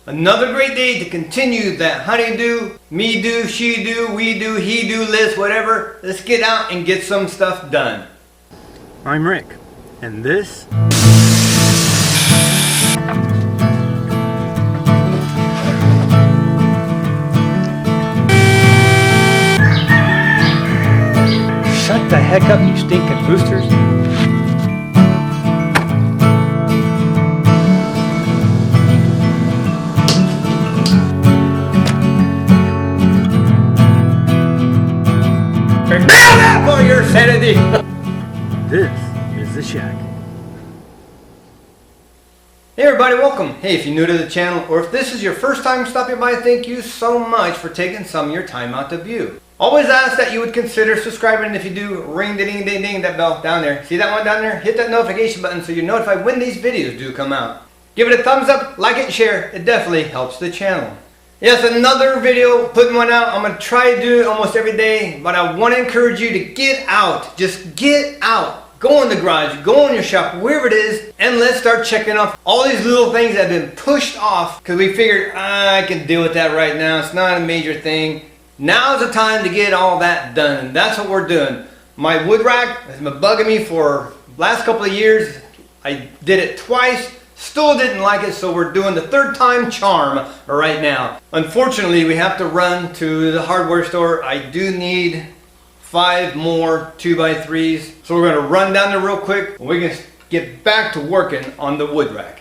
Another great day to continue that honey-do, me-do, she-do, we-do, he-do list, whatever. Let's get out and get some stuff done. I'm Rick, and this Shut the heck up, you stinking roosters. Now that for your sanity. This is the shack. Hey everybody, welcome. Hey, if you're new to the channel or if this is your first time stopping by, thank you so much for taking some of your time out to view. Always ask that you would consider subscribing, and if you do, ring the ding ding ding, that bell down there. See that one down there? Hit that notification button so you're notified when these videos do come out. Give it a thumbs up, like it, and share. It definitely helps the channel. Yes, another video, putting one out. I'm going to try to do it almost every day, but I want to encourage you to get out. Just get out. Go in the garage, go in your shop, wherever it is, and let's start checking off all these little things that have been pushed off because we figured, I can deal with that right now. It's not a major thing. Now's the time to get all that done, and that's what we're doing. My wood rack has been bugging me for the last couple of years. I did it twice. Still didn't like it, so we're doing the third time charm right now. Unfortunately, we have to run to the hardware store. I do need 5 more 2x3s, so we're going to run down there real quick. We can get back to working on the wood rack.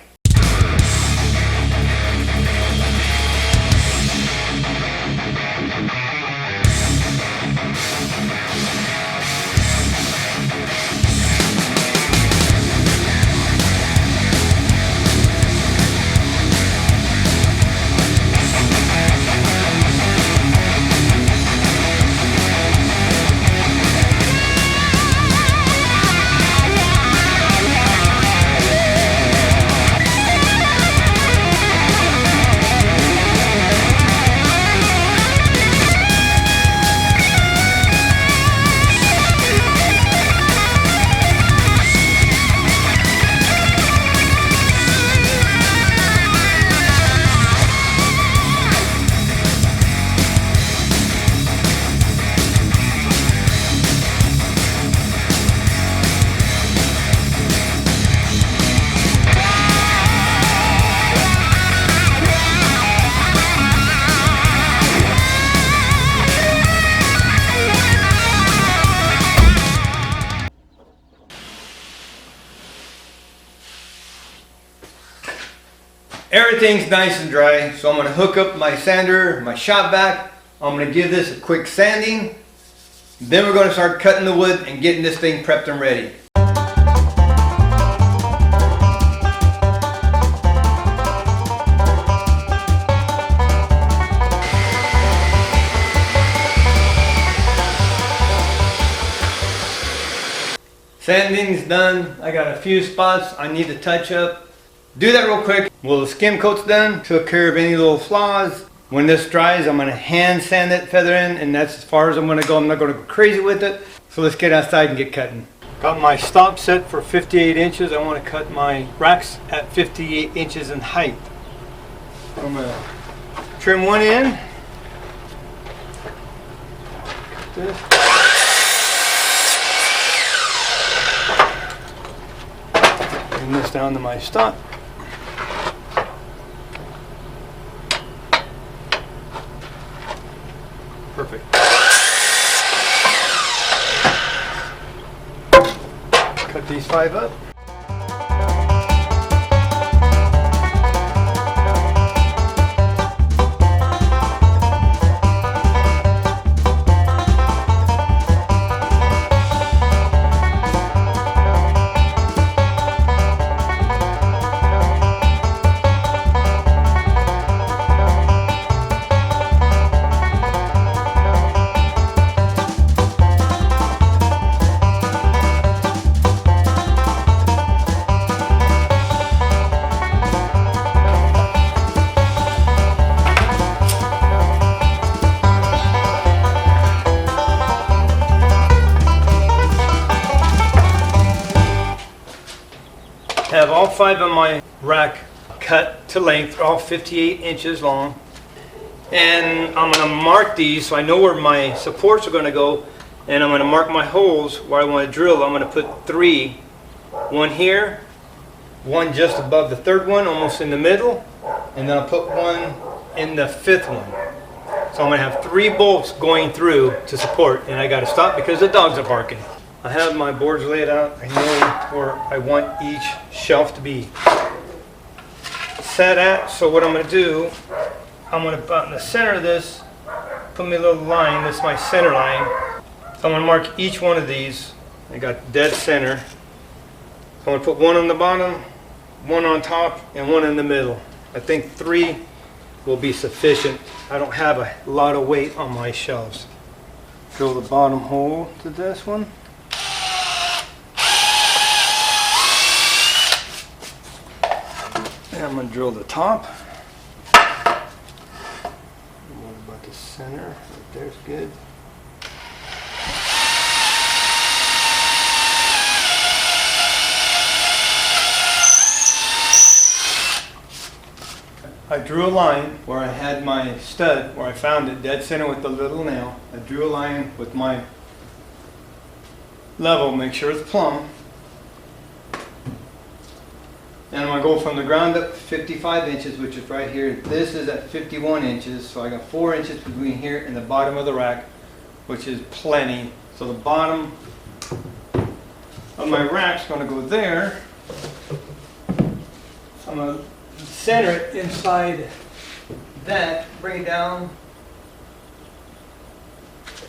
Everything's nice and dry, so I'm going to hook up my sander, my shop vac. I'm going to give this a quick sanding. Then we're going to start cutting the wood and getting this thing prepped and ready. Sanding's done. I got a few spots I need to touch up. Do that real quick. Well, the skim coat's done. Took care of any little flaws. When this dries, I'm going to hand sand it, feather in, and that's as far as I'm going to go. I'm not going to go crazy with it. So let's get outside and get cutting. Got my stop set for 58 inches. I want to cut my racks at 58 inches in height. I'm going to trim one end. This. Bring this down to my stop. Perfect. Cut these 5 up. Have all 5 of my rack cut to length. They're all 58 inches long. And I'm going to mark these so I know where my supports are going to go. And I'm going to mark my holes where I want to drill. I'm going to put 3. One here, one just above the third one, almost in the middle. And then I'll put one in the 5th one. So I'm going to have 3 bolts going through to support. And I got to stop because the dogs are barking. I have my boards laid out. I know where I want each shelf to be set at. So what I'm going to do, I'm going to put in the center of this, put me a little line. This is my center line. So I'm going to mark each one of these. I got dead center. So I'm going to put one on the bottom, one on top, and one in the middle. I think 3 will be sufficient. I don't have a lot of weight on my shelves. Drill the bottom hole to this one. And I'm going to drill the top. What about the center? Right there's good. I drew a line where I had my stud, where I found it dead center with the little nail. I drew a line with my level, make sure it's plumb. And I'm going to go from the ground up 55 inches, which is right here. This is at 51 inches, so I got 4 inches between here and the bottom of the rack, which is plenty. So the bottom of my rack's going to go there. So I'm going to center it inside that, bring it down.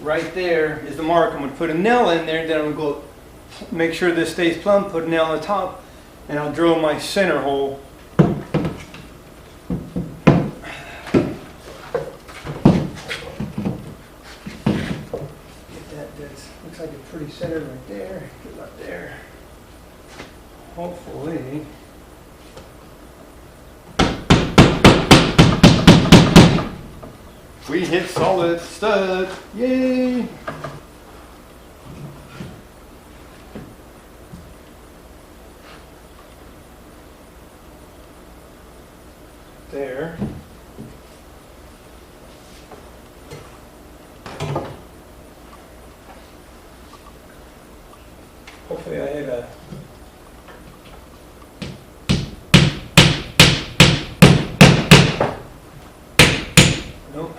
Right there is the mark. I'm going to put a nail in there, then I'm going to go make sure this stays plumb, put a nail on the top, and I'll drill my center hole. Get that, looks like it's pretty centered right there. Get up there. Hopefully. We hit solid stud. Yay! There. Hopefully I hit a nope.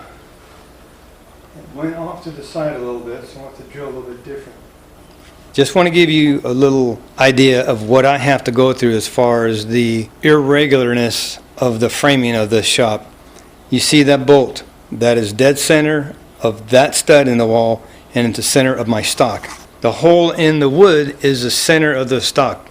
It went off to the side a little bit, so I'll have to drill a little bit different. Just want to give you a little idea of what I have to go through as far as the irregularness of the framing of this shop. You see that bolt? That is dead center of that stud in the wall and into the center of my stock. The hole in the wood is the center of the stock.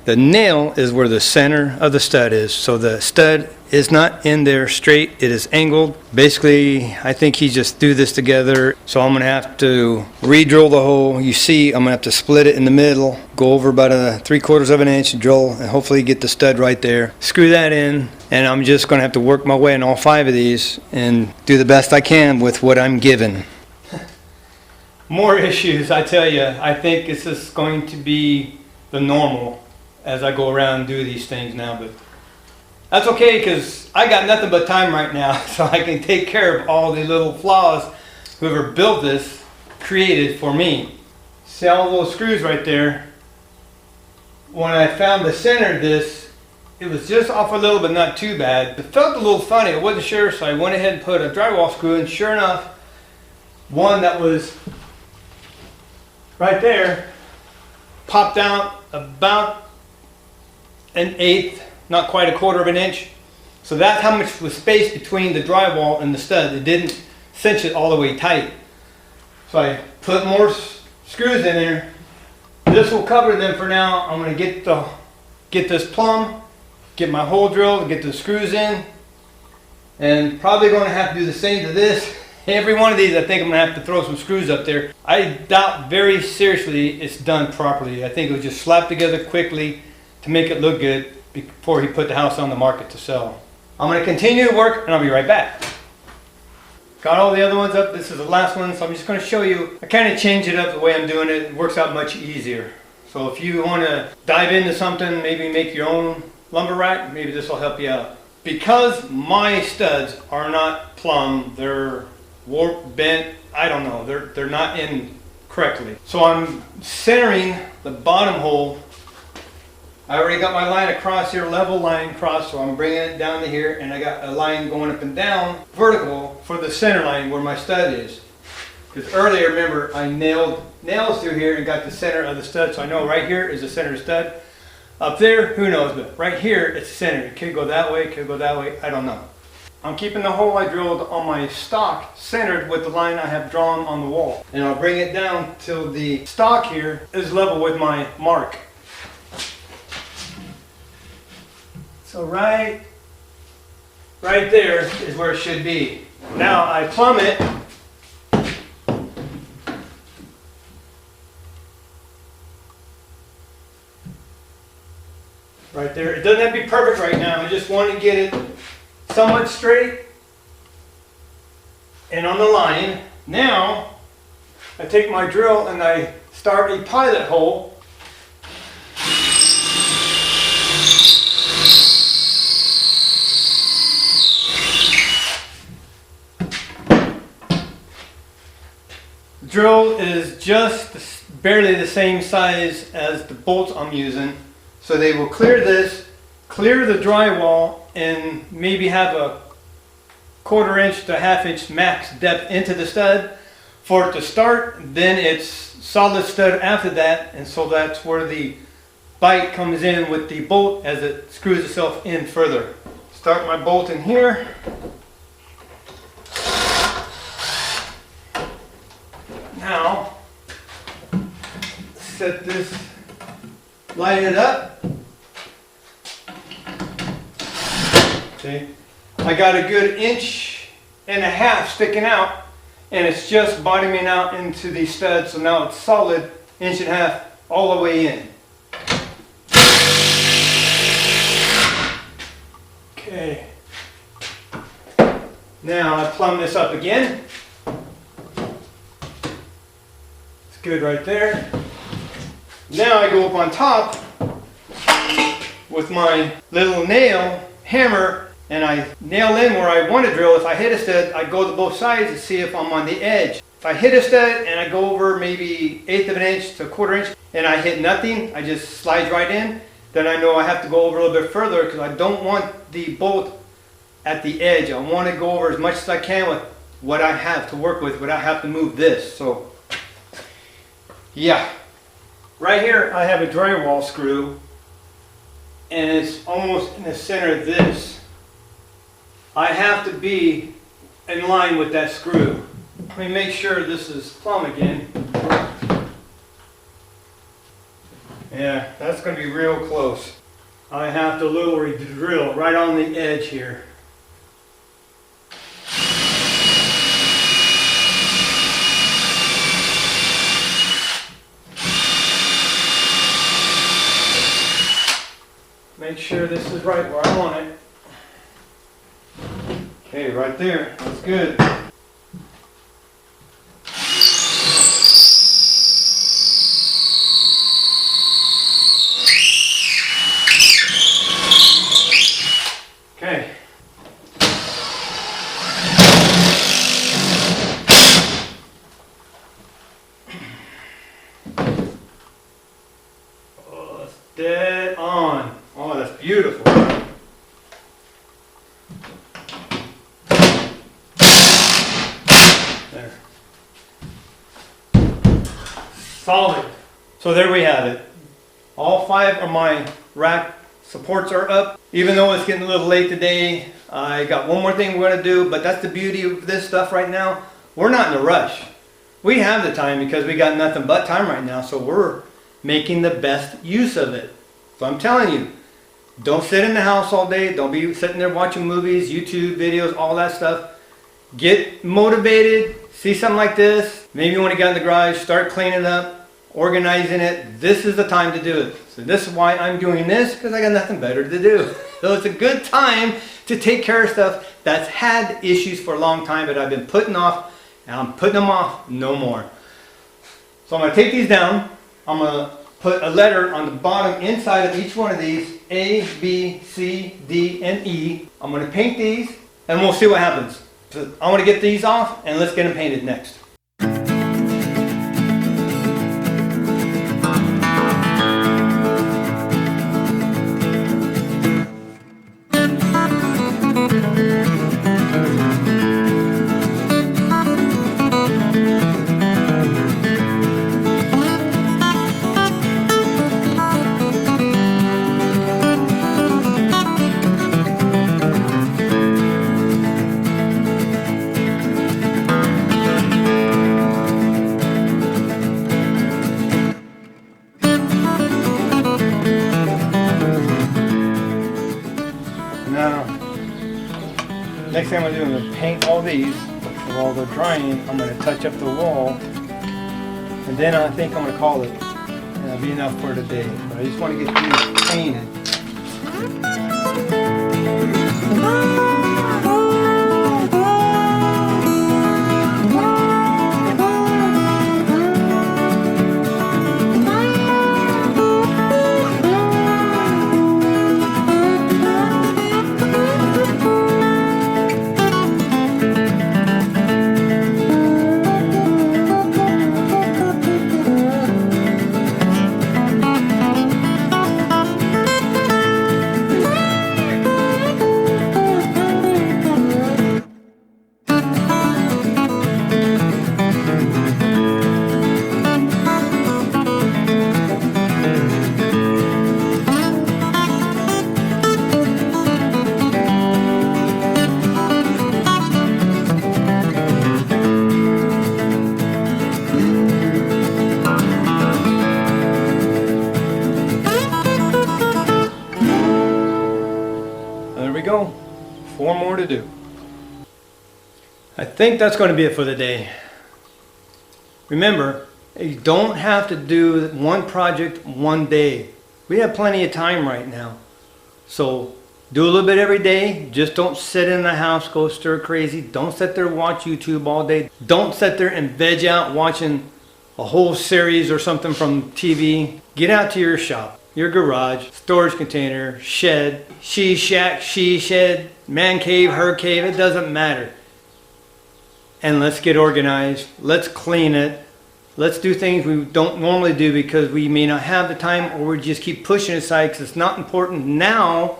The nail is where the center of the stud is. So the stud is not in there straight, it is angled. Basically, I think he just threw this together. So I'm gonna have to re-drill the hole. You see, I'm gonna have to split it in the middle, go over about a 3/4 of an inch, drill, and hopefully get the stud right there. Screw that in, and I'm just gonna have to work my way in all 5 of these and do the best I can with what I'm given. More issues, I tell you. I think this is going to be the normal as I go around and do these things now, but that's okay because I got nothing but time right now, so I can take care of all the little flaws whoever built this created for me. See all those screws right there? When I found the center of this, it was just off a little, but not too bad. It felt a little funny, I wasn't sure, so I went ahead and put a drywall screw in. Sure enough, one that was right there popped out about 1/8, not quite 1/4 of an inch. So that's how much was space between the drywall and the stud. It didn't cinch it all the way tight. So I put more screws in there. This will cover them for now. I'm going to get this plumb, get my hole drilled, get the screws in, and probably going to have to do the same to this. Every one of these, I think I'm going to have to throw some screws up there. I doubt very seriously it's done properly. I think it was just slapped together quickly to make it look good before he put the house on the market to sell. I'm going to continue to work and I'll be right back. Got all the other ones up. This is the last one, so I'm just going to show you. I kind of change it up the way I'm doing it. It works out much easier. So if you want to dive into something, maybe make your own lumber rack, maybe this will help you out. because my studs are not plumb, they're warped, bent, I don't know, they're not in correctly. So I'm centering the bottom hole. I already got my line across here, level line across, so I'm bringing it down to here, and I got a line going up and down, vertical, for the center line where my stud is. Because earlier, remember, I nailed nails through here and got the center of the stud, so I know right here is the center stud. Up there, who knows, but right here, it's center. It could go that way, it could go that way, I don't know. I'm keeping the hole I drilled on my stock centered with the line I have drawn on the wall. And I'll bring it down till the stock here is level with my mark. So right there is where it should be. Now I plumb it. Right there. It doesn't have to be perfect right now. I just want to get it somewhat straight and on the line. Now I take my drill and I start a pilot hole. The drill is just barely the same size as the bolts I'm using, so they will clear this, clear the drywall, and maybe have a 1/4 inch to 1/2 inch max depth into the stud for it to start. Then it's solid stud after that, and so that's where the bite comes in with the bolt as it screws itself in further. Start my bolt in here. Now, set this, line it up. See, I got a good 1.5 inches sticking out, and it's just bottoming out into the stud, so now it's solid 1.5 inches all the way in. Okay. Now I plumb this up again. It's good right there. Now I go up on top with my little nail hammer and I nail in where I want to drill. If I hit a stud, I go to both sides to see if I'm on the edge. If I hit a stud and I go over maybe 1/8 of an inch to 1/4 inch and I hit nothing, I just slide right in, then I know I have to go over a little bit further because I don't want the bolt at the edge. I want to go over as much as I can with what I have to work with without having to move this. So yeah, right here I have a drywall screw and it's almost in the center of this. I have to be in line with that screw. Let me make sure this is plumb again. Yeah, that's going to be real close. I have to literally drill right on the edge here. Make sure this is right where I want it. Okay, right there. That's good. Okay. Oh, that's dead on. Oh, that's beautiful. There. Solid. So there we have it. All 5 of my rack supports are up. Even though it's getting a little late today, I got one more thing we're going to do, but that's the beauty of this stuff right now. We're not in a rush. We have the time because we got nothing but time right now, so we're making the best use of it. So I'm telling you, don't sit in the house all day. Don't be sitting there watching movies, YouTube videos, all that stuff. Get motivated. See something like this. Maybe you want to get in the garage, start cleaning up, organizing it. This is the time to do it. So this is why I'm doing this, because I got nothing better to do. So it's a good time to take care of stuff that's had issues for a long time, but I've been putting off, and I'm putting them off no more. So I'm going to take these down. I'm going to put a letter on the bottom inside of each one of these A, B, C, D, and E. I'm going to paint these and we'll see what happens. So I want to get these off and let's get them painted next. Now, next thing I'm going to do, I'm going to paint all these. While they're drying, I'm going to touch up the wall. And then I think I'm going to call it. And that'll be enough for today. But I just want to get these painted. There we go. 4 more to do. I think that's going to be it for the day. Remember, you don't have to do one project one day. We have plenty of time right now. So do a little bit every day. Just don't sit in the house, go stir crazy. Don't sit there and watch YouTube all day. Don't sit there and veg out watching a whole series or something from TV. Get out to your shop, your garage, storage container, shed, she shack, she shed, man cave, her cave, it doesn't matter. And let's get organized. Let's clean it. Let's do things we don't normally do because we may not have the time, or we just keep pushing it aside because it's not important. Now,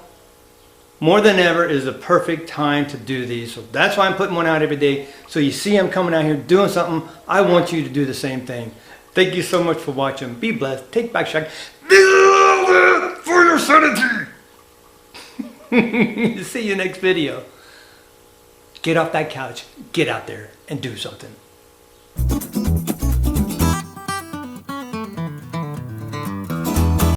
more than ever, is the perfect time to do these. So that's why I'm putting one out every day. So you see I'm coming out here doing something. I want you to do the same thing. Thank you so much for watching. Be blessed. Take back Shack. For your sanity. See you next video. Get off that couch. Get out there and do something.